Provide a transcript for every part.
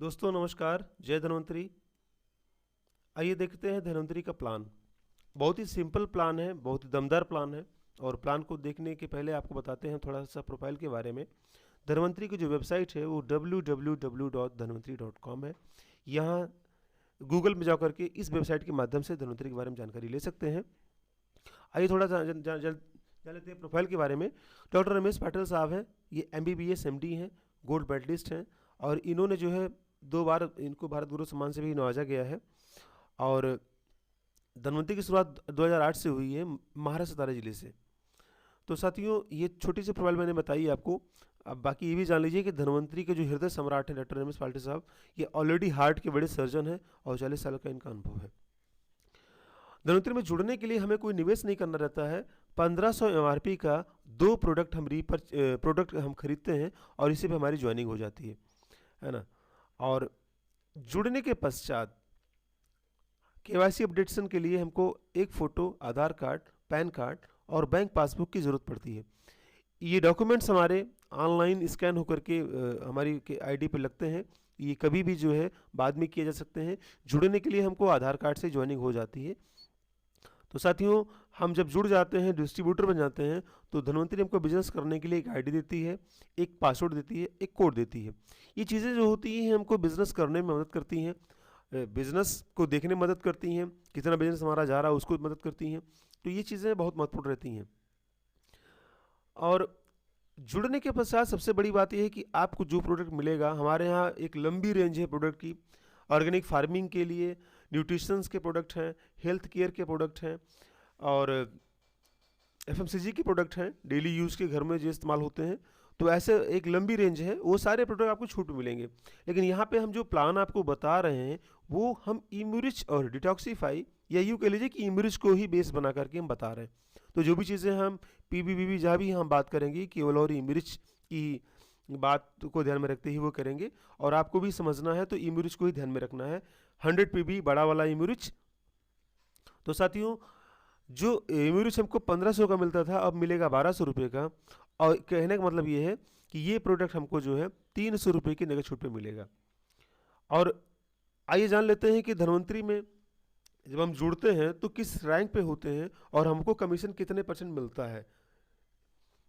दोस्तों नमस्कार, जय धन्वंतरी। आइए देखते हैं धन्वंतरी का प्लान। बहुत ही सिंपल प्लान है, बहुत ही दमदार प्लान है। और प्लान को देखने के पहले आपको बताते हैं थोड़ा सा प्रोफाइल के बारे में। धन्वंतरी की जो वेबसाइट है वो www.dhanvantri.com है। यहाँ गूगल में जाकर के इस वेबसाइट के माध्यम से धन्वंतरी के बारे में जानकारी ले सकते हैं। आइए थोड़ा सा जान लेते हैं प्रोफाइल के बारे में। डॉक्टर रमेश पाटिल साहब हैं, ये MBBS MD हैं, गोल्ड मेडलिस्ट हैं। और इन्होंने जो है 2 बार इनको भारत गुरु सम्मान से भी नवाजा गया है। और धन्वंतरी की शुरुआत 2008 से हुई है, महाराष्ट्र सतारा जिले से। तो साथियों, ये छोटी सी प्रोफाइल मैंने बताई आपको। अब बाकी ये भी जान लीजिए कि धन्वंतरी के जो हृदय सम्राट हैं डॉक्टर रमेश पाटिल साहब, ये ऑलरेडी हार्ट के बड़े सर्जन हैं और 40 साल का इनका अनुभव है। धन्वंतरी में जुड़ने के लिए हमें कोई निवेश नहीं करना रहता है। 1500 MRP का 2 प्रोडक्ट हम खरीदते हैं और इसी पे हमारी ज्वाइनिंग हो जाती है ना। और जुड़ने के पश्चात KYC अपडेशन के लिए हमको एक फ़ोटो, आधार कार्ड, पैन कार्ड और बैंक पासबुक की ज़रूरत पड़ती है। ये डॉक्यूमेंट्स हमारे ऑनलाइन स्कैन होकर के हमारी ID पे लगते हैं। ये कभी भी जो है बाद में किए जा सकते हैं। जुड़ने के लिए हमको आधार कार्ड से ज्वाइनिंग हो जाती है। तो साथियों, हम जब जुड़ जाते हैं, डिस्ट्रीब्यूटर बन जाते हैं, तो धन्वंतरी हमको बिजनेस करने के लिए एक ID देती है, एक पासवर्ड देती है, एक कोड देती है। ये चीज़ें जो होती हैं हमको बिजनेस करने में मदद करती हैं, बिजनेस को देखने में मदद करती हैं, कितना बिजनेस हमारा जा रहा है उसको मदद करती हैं। तो ये चीज़ें बहुत महत्वपूर्ण रहती हैं। और जुड़ने के पश्चात सबसे बड़ी बात यह है कि आपको जो प्रोडक्ट मिलेगा, हमारे यहाँ एक लंबी रेंज है प्रोडक्ट की। ऑर्गेनिक फार्मिंग के लिए न्यूट्रिशंस के प्रोडक्ट हैं, हेल्थ केयर के प्रोडक्ट हैं और FMCG के प्रोडक्ट हैं, डेली यूज़ के घर में जो इस्तेमाल होते हैं। तो ऐसे एक लंबी रेंज है, वो सारे प्रोडक्ट आपको छूट मिलेंगे। लेकिन यहाँ पे हम जो प्लान आपको बता रहे हैं वो हम इम्यूरिच और डिटॉक्सीफाई, या यूँ कह लीजिए कि इम्यूरिच को ही बेस बना करके हम बता रहे हैं। तो जो भी चीज़ें हम PBBB जहाँ भी हम बात करेंगे, केवल और इम्यूरिच की बात को ध्यान में रखते ही वो करेंगे। और आपको भी समझना है तो इम्यूरिच को ही ध्यान में रखना है, 100 PB बड़ा वाला इम्यूरिच। तो साथियों, जो इम्यूरिच हमको 1500 का मिलता था, अब मिलेगा 1200 रुपये का। और कहने का मतलब ये है कि ये प्रोडक्ट हमको जो है 300 रुपये की नगद छूट पे मिलेगा। और आइए जान लेते हैं कि धन्वंतरी में जब हम जुड़ते हैं तो किस रैंक पे होते हैं और हमको कमीशन कितने % मिलता है।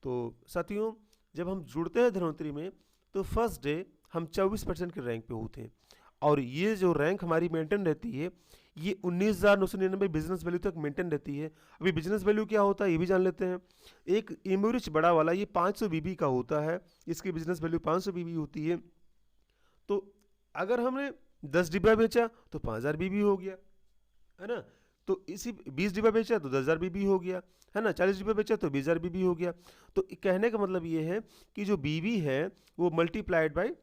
तो साथियों, जब हम जुड़ते हैं धन्वंतरी में तो फर्स्ट डे हम 24% के रैंक पे होते हैं। और ये जो रैंक हमारी मेंटेन रहती है, ये 19,999 बिजनेस वैल्यू तक मेंटेन रहती है। अभी बिजनेस वैल्यू क्या होता है ये भी जान लेते हैं। एक इम्यूरिच बड़ा वाला ये 500 BB का होता है, इसकी बिजनेस वैल्यू 500 BB होती है। तो अगर हमने 10 डिब्बा बेचा तो 5000 BB हो गया, है ना। तो इसी 20 डिब्बा बेचा तो 10,000 BB हो गया, है ना। 40 डिब्बा बेचा तो 20,000 BB हो गया। तो कहने का मतलब ये है कि जो BB है वो मल्टीप्लाइड बाय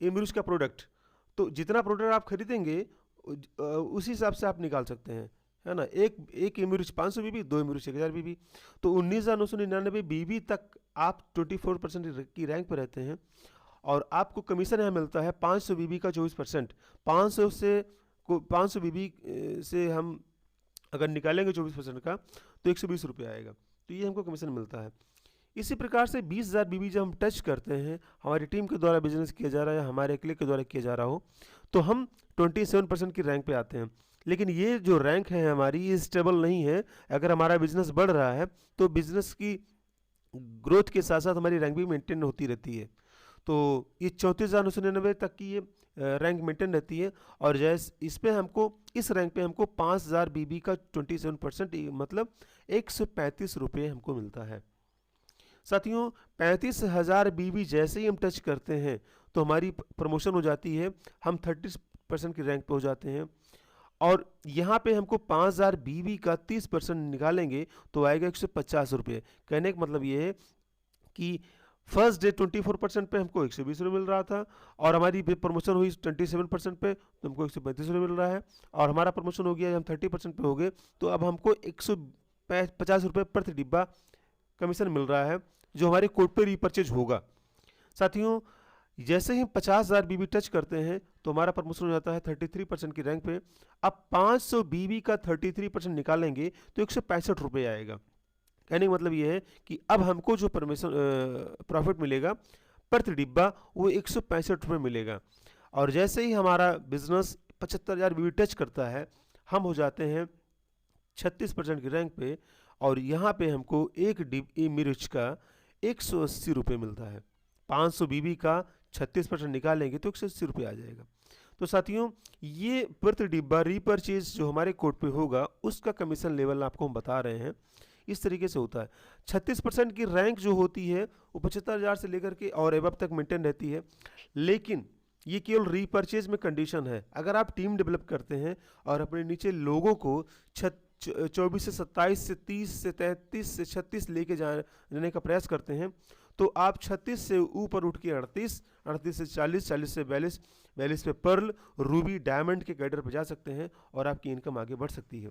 इम्यूरिच का प्रोडक्ट। तो जितना प्रोडक्ट आप खरीदेंगे उसी हिसाब से आप निकाल सकते हैं, है ना। एक इम्यूरिच 500 BB, 2 इम्यूरिच 1000 BB। तो 19,999 BB तक आप 24% की रैंक पर रहते हैं। और आपको कमीशन यहाँ मिलता है 500 BB का 24%। 500 BB से हम अगर निकालेंगे 24% का तो 120 रुपये आएगा। तो ये हमको कमीशन मिलता है। इसी प्रकार से 20,000 BB जब हम टच करते हैं, हमारी टीम के द्वारा बिजनेस किया जा रहा है या हमारे अकेले के द्वारा किया जा रहा हो, तो हम 27% की रैंक पे आते हैं। लेकिन ये जो रैंक है हमारी, ये स्टेबल नहीं है। अगर हमारा बिजनेस बढ़ रहा है तो बिजनेस की ग्रोथ के साथ साथ हमारी रैंक भी मेंटेन होती रहती है। तो ये 34,999 तक की ये रैंक मेंटेन रहती है। और जैसे इस रैंक पे हमको 5,000 BB का 27%, मतलब 135 रुपये हमको मिलता है। साथियों, 35,000 BB जैसे ही हम टच करते हैं तो हमारी प्रमोशन हो जाती है, हम 30% की रैंक पे हो जाते हैं। और यहाँ पे हमको 5,000 BB का 30% निकालेंगे तो आएगा 150 रुपये। कहने का मतलब ये है कि फर्स्ट डे 24% पे हमको 120 रुपये मिल रहा था, और हमारी प्रमोशन हुई 27% पे तो हमको 135 रुपये मिल रहा है। और हमारा प्रमोशन हो गया, हम 30% पे हो गए तो अब हमको 150 रुपये प्रति डिब्बा कमीशन मिल रहा है, जो हमारे कोड पे रीपरचेज होगा। साथियों, जैसे ही 50,000 BB टच करते हैं तो हमारा प्रमोशन हो जाता है 33% की रैंक पे। अब 500 BB का 33% निकालेंगे तो 165 रुपये आएगा। कहने का मतलब ये है कि अब हमको जो प्रॉफिट मिलेगा प्रति डिब्बा वो 165 रुपये मिलेगा। और जैसे ही हमारा बिजनेस 75,000 वीवी टच करता है, हम हो जाते हैं 36% की रैंक पे, और यहाँ पे हमको एक डिब्बी मिर्च का 180 रुपये मिलता है। 500 बीबी का 36% निकालेंगे तो 180 रुपये आ जाएगा। तो साथियों, ये प्रति डिब्बा रीपरचेज जो हमारे कोड पे होगा उसका कमीशन लेवल आपको हम बता रहे हैं, इस तरीके से होता है। 36% की रैंक जो होती है वो 75,000 से लेकर के और एबव तक मेंटेन रहती है, लेकिन ये केवल रीपरचेज में कंडीशन है। अगर आप टीम डेवलप करते हैं और अपने नीचे लोगों को 24 से 27 से 30 से 33 से 36 लेके जाने का प्रयास करते हैं, तो आप 36 से ऊपर उठ के 38, 38 से 40, 40 से 42, 42 पे पर्ल, रूबी, डायमंड के कैडर पर जा सकते हैं और आपकी इनकम आगे बढ़ सकती है।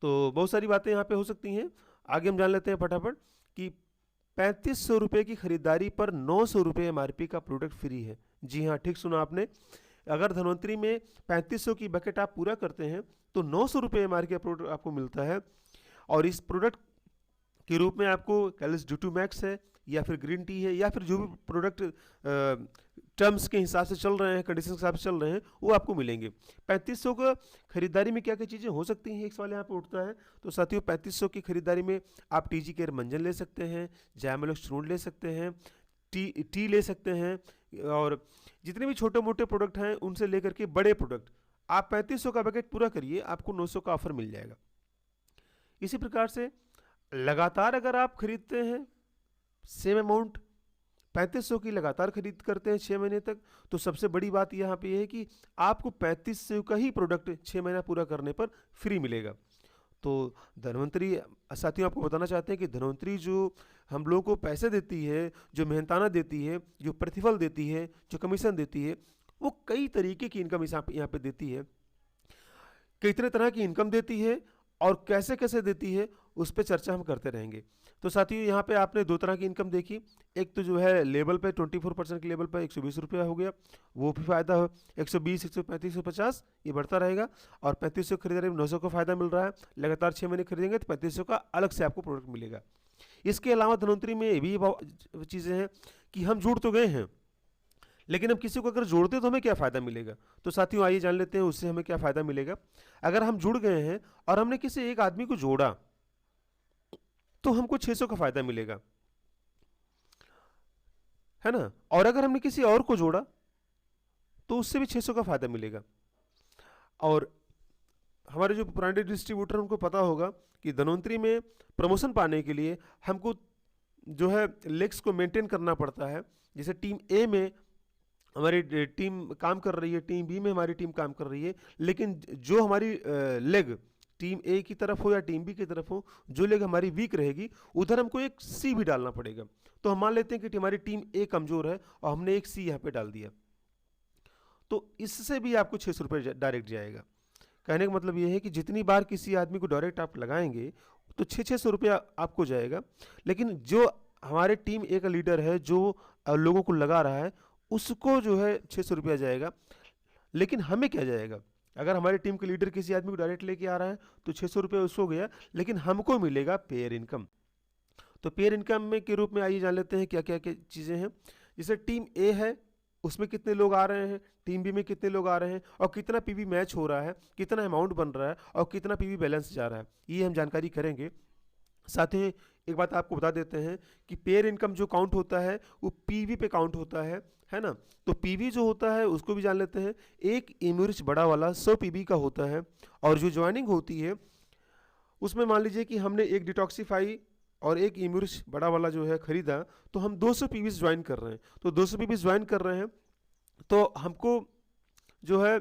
तो बहुत सारी बातें यहाँ पे हो सकती हैं। आगे हम जान लेते हैं फटाफट कि 3500 रुपये की खरीदारी पर 900 रुपये MRP का प्रोडक्ट फ्री है। जी हाँ, ठीक सुना आपने। अगर धनवंतरी में 3500 की बकेट आप पूरा करते हैं तो 900 रुपये MRP का प्रोडक्ट आपको मिलता है, और इस प्रोडक्ट के रूप में आपको कैलिस ड्यू मैक्स है या फिर ग्रीन टी है या फिर जो भी प्रोडक्ट टर्म्स के हिसाब से चल रहे हैं, कंडीशन के हिसाब से चल रहे हैं, वो आपको मिलेंगे। 3500 का खरीदारी में क्या क्या चीज़ें हो सकती हैं, एक सवाल यहाँ पे उठता है। तो साथियों, 3500 की खरीदारी में आप TG केयर मंजन ले सकते हैं, जैमलोक्स चूर्ण ले सकते हैं, टी ले सकते हैं, और जितने भी छोटे मोटे प्रोडक्ट हैं उनसे लेकर के बड़े प्रोडक्ट, आप 3500 का बकेट पूरा करिए, आपको 900 का ऑफर मिल जाएगा। इसी प्रकार से लगातार अगर आप खरीदते हैं सेम अमाउंट 3500 की लगातार खरीद करते हैं 6 महीने तक, तो सबसे बड़ी बात यहाँ पे ये है कि आपको 3500 का ही प्रोडक्ट 6 महीना पूरा करने पर फ्री मिलेगा। तो धनवंतरी, साथियों आपको बताना चाहते हैं कि धनवंतरी जो हम लोगों को पैसे देती है, जो मेहनताना देती है, जो प्रतिफल देती है, जो कमीशन देती है, वो कई तरीके की इनकम यहाँ पे देती है, कितने तरह की इनकम देती है और कैसे कैसे देती है, उस पर चर्चा हम करते रहेंगे। तो साथियों, यहाँ पे आपने दो तरह की इनकम देखी। एक तो जो है लेवल पे 24% के लेवल पर 120 रुपया हो गया, वो भी फ़ायदा हो, 120, 135, 150 ये बढ़ता रहेगा, और 3500 खरीदारी में 900 का फ़ायदा मिल रहा है। लगातार 6 महीने खरीदेंगे तो 3500 का अलग से आपको प्रोडक्ट मिलेगा। इसके अलावा धनवंतरी में ये भी चीज़ें हैं कि हम जुड़ तो गए हैं, लेकिन हम किसी को अगर जोड़ते तो हमें क्या फ़ायदा मिलेगा। तो साथियों, आइए जान लेते हैं उससे हमें क्या फ़ायदा मिलेगा। अगर हम जुड़ गए हैं और हमने किसी एक आदमी को जोड़ा तो हमको 600 का फ़ायदा मिलेगा, है ना। और अगर हमने किसी और को जोड़ा तो उससे भी 600 का फ़ायदा मिलेगा। और हमारे जो पुराने डिस्ट्रीब्यूटर, उनको पता होगा कि धनवंतरी में प्रमोशन पाने के लिए हमको जो है लेग्स को मेंटेन करना पड़ता है। जैसे टीम ए में हमारी टीम काम कर रही है, टीम बी में हमारी टीम काम कर रही है, लेकिन जो हमारी लेग टीम ए की तरफ हो या टीम बी की तरफ हो, जो लेग हमारी वीक रहेगी उधर हमको एक सी भी डालना पड़ेगा। तो हम मान लेते हैं कि हमारी टीम ए कमज़ोर है और हमने एक सी यहाँ पे डाल दिया, तो इससे भी आपको 600 रुपये डायरेक्ट जाएगा। कहने का मतलब ये है कि जितनी बार किसी आदमी को डायरेक्ट आप लगाएंगे तो 600 रुपया आपको जाएगा। लेकिन जो हमारे टीम ए का लीडर है, जो लोगों को लगा रहा है, उसको जो है 600 रुपया जाएगा। लेकिन हमें क्या जाएगा? अगर हमारी टीम के लीडर किसी आदमी को डायरेक्ट लेके आ रहा है तो 600 रुपये उसको गया, लेकिन हमको मिलेगा पेयर इनकम। तो पेयर इनकम में के रूप में आइए जान लेते हैं क्या क्या क्या चीज़ें हैं। जैसे टीम ए है, उसमें कितने लोग आ रहे हैं, टीम बी में कितने लोग आ रहे हैं, और कितना पीवी मैच हो रहा है, कितना अमाउंट बन रहा है, और कितना पीवी बैलेंस जा रहा है, ये हम जानकारी करेंगे। साथ ही एक बात आपको बता देते हैं कि पेयर इनकम जो काउंट होता है वो पीवी पे काउंट होता है ना। तो पीवी जो होता है उसको भी जान लेते हैं। एक इमर्ज बड़ा वाला 100 पीवी का होता है, और जो ज्वाइनिंग होती है उसमें मान लीजिए कि हमने एक डिटॉक्सीफाई और एक इमर्ज बड़ा वाला जो है खरीदा, तो हम 200 पीवीज ज्वाइन कर रहे हैं। तो 200 पीवीज ज्वाइन कर रहे हैं तो हमको जो है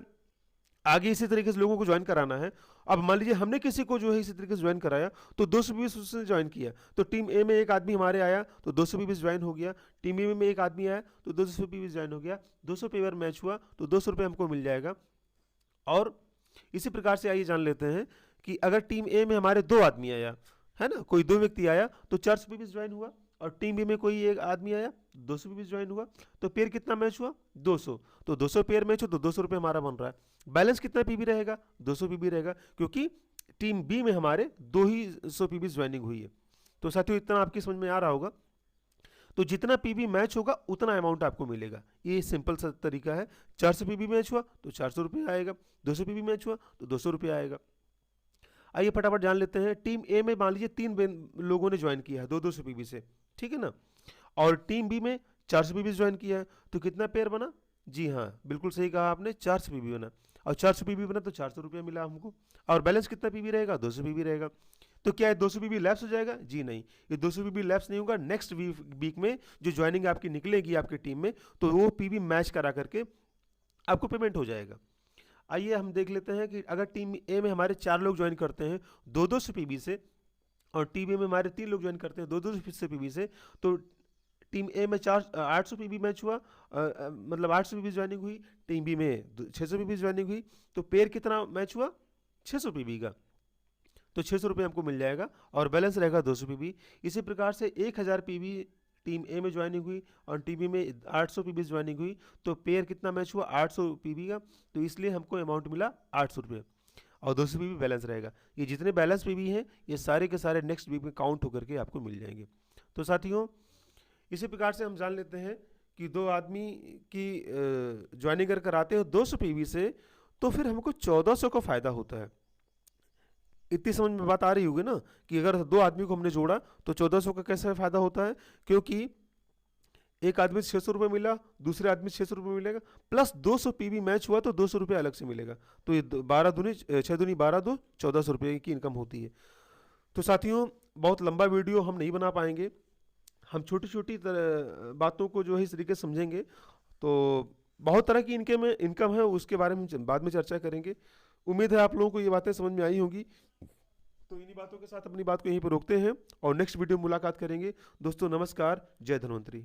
आगे इसी तरीके से लोगों को ज्वाइन कराना है। अब मान लीजिए हमने किसी को जो है इसी तरीके से ज्वाइन कराया, तो 200 पीवीज उसने ज्वाइन किया, तो टीम ए में एक आदमी हमारे आया तो 200 पीवीज ज्वाइन हो गया, टीम बी में एक आदमी आया तो 200 पीवीज ज्वाइन हो गया, 200 पेवर मैच हुआ तो 200 रुपये हमको मिल जाएगा। और इसी प्रकार से आइए जान लेते हैं कि अगर टीम ए में हमारे 2 आदमी आया, है ना, कोई 2 व्यक्ति आया तो 400 पीवीज ज्वाइन हुआ, और टीम बी में कोई एक आदमी आया 200 पीवीज ज्वाइन हुआ, तो पेयर कितना मैच हुआ 200। तो 200 पेयर मैच हो तो 200 रुपये हमारा बन रहा है। बैलेंस कितना पीवी रहेगा 200 पीवी रहेगा, क्योंकि टीम बी में हमारे 200 पीवी ज्वाइनिंग हुई है। तो साथियों, इतना आपकी समझ में आ रहा होगा। तो जितना पीबी मैच होगा उतना अमाउंट आपको मिलेगा। ये सिंपल सा तरीका है। 400 पीबी मैच हुआ तो 400 रुपये आएगा, 200 पीबी मैच हुआ तो 200 रुपये आएगा। आइए फटाफट जान लेते हैं। टीम ए में मान लीजिए 3 लोगों ने ज्वाइन किया है 200 पीबी से, ठीक है ना, और टीम बी में 400 पीबी से ज्वाइन किया है, तो कितना पेयर बना? जी हाँ, बिल्कुल सही कहा आपने, 400 पीबी बना। और 400 पीबी बना तो 400 रुपये मिला हमको। और बैलेंस कितना पीबी रहेगा? 200 पीबी रहेगा। तो क्या है 200 पीबी लैप्स हो जाएगा? जी नहीं, ये 200 पीबी लैप्स नहीं होगा। नेक्स्ट वीक में जो ज्वाइनिंग आपकी निकलेगी आपकी टीम में, तो वो पीबी मैच करा करके आपको पेमेंट हो जाएगा। आइए हम देख लेते हैं कि अगर टीम ए में हमारे 4 लोग ज्वाइन करते हैं 200 पीबी से, और टीम ए में हमारे 3 लोग ज्वाइन करते हैं 200 पीबी से, तो टीम ए में 800 पीबी मैच हुआ, मतलब 800 पीबी ज्वाइनिंग हुई। टीम बी में 600 पीबी ज्वाइनिंग हुई, तो पेयर कितना मैच हुआ? 600 पीबी का, तो 600 रुपये हमको मिल जाएगा और बैलेंस रहेगा 200 पीबी। इसी प्रकार से 1000 पीबी टीम ए में ज्वाइनिंग हुई और टीम बी में 800 पीबी ज्वाइनिंग हुई, तो पेयर कितना मैच हुआ? 800 पीबी का, तो इसलिए हमको अमाउंट मिला 800 रुपये और 200 पीबी बैलेंस रहेगा। ये जितने बैलेंस पीबी हैं ये सारे के सारे नेक्स्ट वीक में काउंट होकर के आपको मिल जाएंगे। तो साथियों, इसी प्रकार से हम जान लेते हैं कि 2 आदमी की ज्वाइनिंग कर आते हैं 200 पीबी से, तो फिर हमको 1400 का फ़ायदा होता है। इतनी समझ में बात आ रही होगी ना कि अगर 2 आदमी को हमने जोड़ा तो 1400 का कैसे फ़ायदा होता है? क्योंकि एक आदमी से 600 रुपये मिला, दूसरे आदमी से 600 रुपये मिलेगा, प्लस 200 पीबी मैच हुआ तो 200 रुपये अलग से मिलेगा। तो ये 12 दूनी 6 दूनी 12 दो 1400 रुपये की इनकम होती है। तो साथियों, बहुत लंबा वीडियो हम नहीं बना पाएंगे, हम छोटी छोटी बातों को जो है इस तरीके से समझेंगे। तो बहुत तरह की इनकम है, उसके बारे में बाद में चर्चा करेंगे। उम्मीद है आप लोगों को ये बातें समझ में आई होंगी। तो इन्हीं बातों के साथ अपनी बात को यहीं पर रोकते हैं और नेक्स्ट वीडियो में मुलाकात करेंगे। दोस्तों नमस्कार, जय धन्वंतरी।